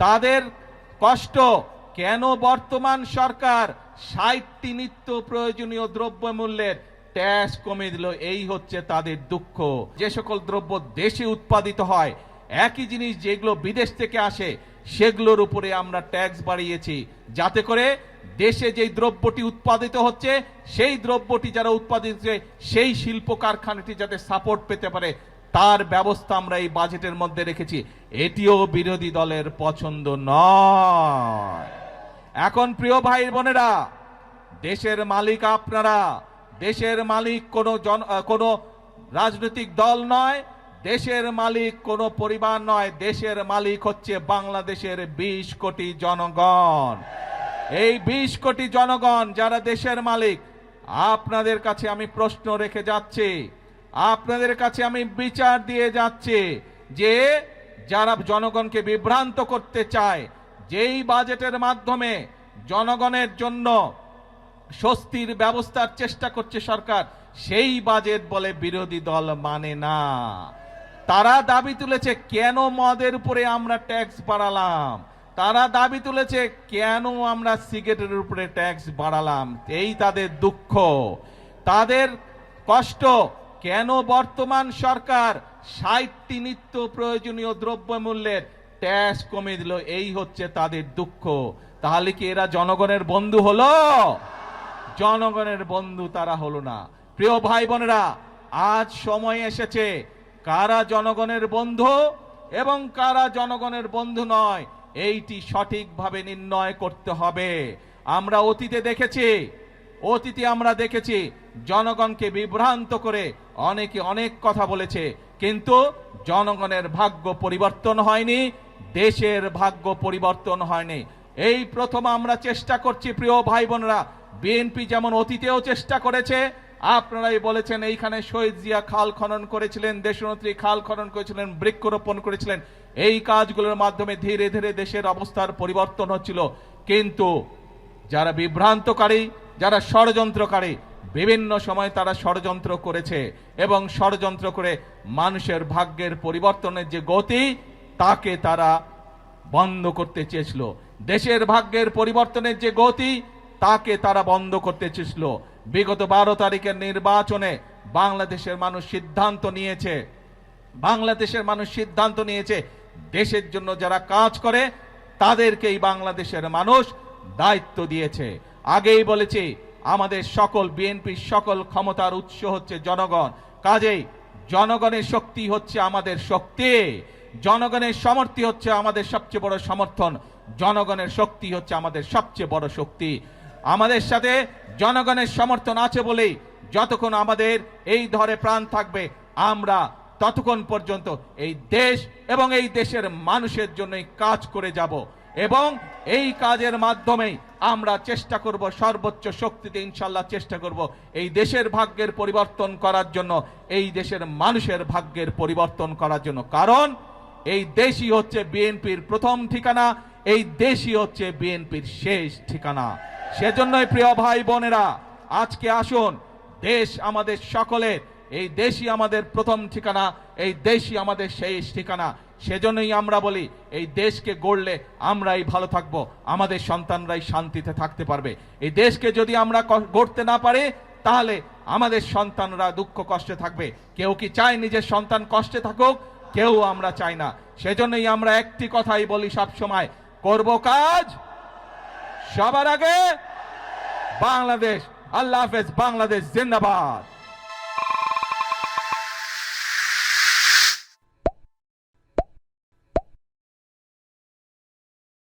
তাদের কষ্ট কেন বর্তমান সরকার ৬০টি নিত্য প্রয়োজনীয় দ্রব্যমূল্যের ট্যাক্স কমিয়ে দিল, এই হচ্ছে তাদের দুঃখ। যে সকল দ্রব্য দেশে উৎপাদিত হয়, একই জিনিস যেগুলো বিদেশ থেকে আসে সেগুলোর উপরে আমরা ট্যাক্স বাড়িয়েছি, যাতে করে দেশে যেই দ্রব্যটি উৎপাদিত হচ্ছে সেই দ্রব্যটি যারা উৎপাদিত হচ্ছে সেই শিল্প কারখানাটি যাতে সাপোর্ট পেতে পারে তার ব্যবস্থা আমরা এই বাজেটের মধ্যে রেখেছি। এটিও বিরোধী দলের পছন্দ নয়। এখন প্রিয় ভাই বোনেরা, দেশের মালিক আপনারা, দেশের মালিক কোনো রাজনৈতিক দল নয়, দেশের মালিক কোনো পরিবার নয়, দেশের মালিক হচ্ছে বাংলাদেশের ২০ কোটি জনগণ। এই ২০ কোটি জনগণ যারা দেশের মালিক, আপনাদের কাছে আমি প্রশ্ন রেখে যাচ্ছি, আপনাদের কাছে আমি বিচার দিয়ে যাচ্ছি যে যারা জনগণকে বিভ্রান্ত করতে চায়, যেই বাজেটের মাধ্যমে জনগণের জন্য স্বস্তির ব্যবস্থার চেষ্টা করছে সরকার, সেই বাজেট বলে বিরোধী দল মানে না। তারা দাবি তুলেছে কেন মদের উপরে আমরা ট্যাক্স বাড়ালাম, তারা দাবি তুলেছে কেন আমরা সিগারেটের উপরে ট্যাক্স বাড়ালাম, এই তাদের দুঃখ, তাদের কষ্ট কেন বর্তমান সরকার ৬০টি নিত্য প্রয়োজনীয় দ্রব্যমূল্যের ট্যাক্স কমিয়ে দিল, এই হচ্ছে তাদের দুঃখ। তাহলে কি এরা জনগণের বন্ধু হলো? জনগণের বন্ধু তারা হলো না। প্রিয় ভাই বোনেরা, আজ সময় এসেছে কারা জনগণের বন্ধু এবং কারা জনগণের বন্ধু নয় এইটি সঠিকভাবে নির্ণয় করতে হবে। আমরা অতীতে দেখেছি জনগণকে বিভ্রান্ত করে অনেকে অনেক কথা বলেছে, কিন্তু জনগণের ভাগ্য পরিবর্তন হয়নি, দেশের ভাগ্য পরিবর্তন হয়নি। এই প্রথম আমরা চেষ্টা করছি প্রিয় ভাই বোনেরা। বিএনপি যেমন অতীতেও চেষ্টা করেছে, আপনারাই বলেছেন এইখানে শহীদ জিয়া খাল খনন করেছিলেন, দেশনেত্রী খাল খনন করেছিলেন, বৃক্ষরোপণ করেছিলেন, এই কাজগুলোর মাধ্যমে ধীরে ধীরে দেশের অবস্থার পরিবর্তন হচ্ছিল। কিন্তু যারা বিভ্রান্তকারী, যারা ষড়যন্ত্রকারী, বিভিন্ন সময় তারা ষড়যন্ত্র করেছে এবং ষড়যন্ত্র করে মানুষের ভাগ্যের পরিবর্তনের যে গতি তাকে তারা বন্ধ করতে চেয়েছিল। দেশের ভাগ্যের পরিবর্তনের যে গতি তাকে তারা বন্ধ করতে চেয়েছিল। বিগত ১২ তারিখের নির্বাচনে বাংলাদেশের মানুষ সিদ্ধান্ত নিয়েছে দেশের জন্য যারা কাজ করে তাদেরকেই বাংলাদেশের মানুষ দায়িত্ব দিয়েছে। আগেই বলেছি আমাদের সকল বিএনপির সকল ক্ষমতার উৎস হচ্ছে জনগণ, কাজেই জনগণের শক্তি হচ্ছে আমাদের শক্তি, জনগণের সমর্থন হচ্ছে আমাদের সবচেয়ে বড় সমর্থন, জনগণের শক্তি হচ্ছে আমাদের সবচেয়ে বড় শক্তি। আমাদের সাথে জনগণের সমর্থন আছে বলেই যতক্ষণ আমাদের এই ধরে প্রাণ থাকবে আমরা ততক্ষণ পর্যন্ত এই দেশ এবং এই দেশের মানুষের জন্যই কাজ করে যাব এবং এই কাজের মাধ্যমেই আমরা চেষ্টা করব সর্বোচ্চ শক্তিতে ইনশাআল্লাহ চেষ্টা করব এই দেশের ভাগ্যের পরিবর্তন করার জন্য, এই দেশের মানুষের ভাগ্যের পরিবর্তন করার জন্য। কারণ এই দেশই হচ্ছে বিএনপির প্রথম ঠিকানা, এই দেশই হচ্ছে বিএনপির শেষ ঠিকানা। সেজন্যই প্রিয় ভাই বোনেরা, আজকে আসুন, দেশ আমাদের সকলের, এই দেশই আমাদের প্রথম ঠিকানা, এই দেশই আমাদের শেষ ঠিকানা। সেজন্যই আমরা বলি এই দেশকে গড়লে আমরাই ভালো থাকবো, আমাদের সন্তানরাই শান্তিতে থাকতে পারবে। এই দেশকে যদি আমরা গড়তে না পারি তাহলে আমাদের সন্তানরা দুঃখ কষ্টে থাকবে। কেউ কি চায় নিজের সন্তান কষ্টে থাকুক? কেউ আমরা চাই না। সেজন্যই আমরা একটি কথাই বলি সব সময়, করব কাজ সবার আগে বাংলাদেশ। আল্লাহ হাফেজ। বাংলাদেশ জিন্দাবাদ।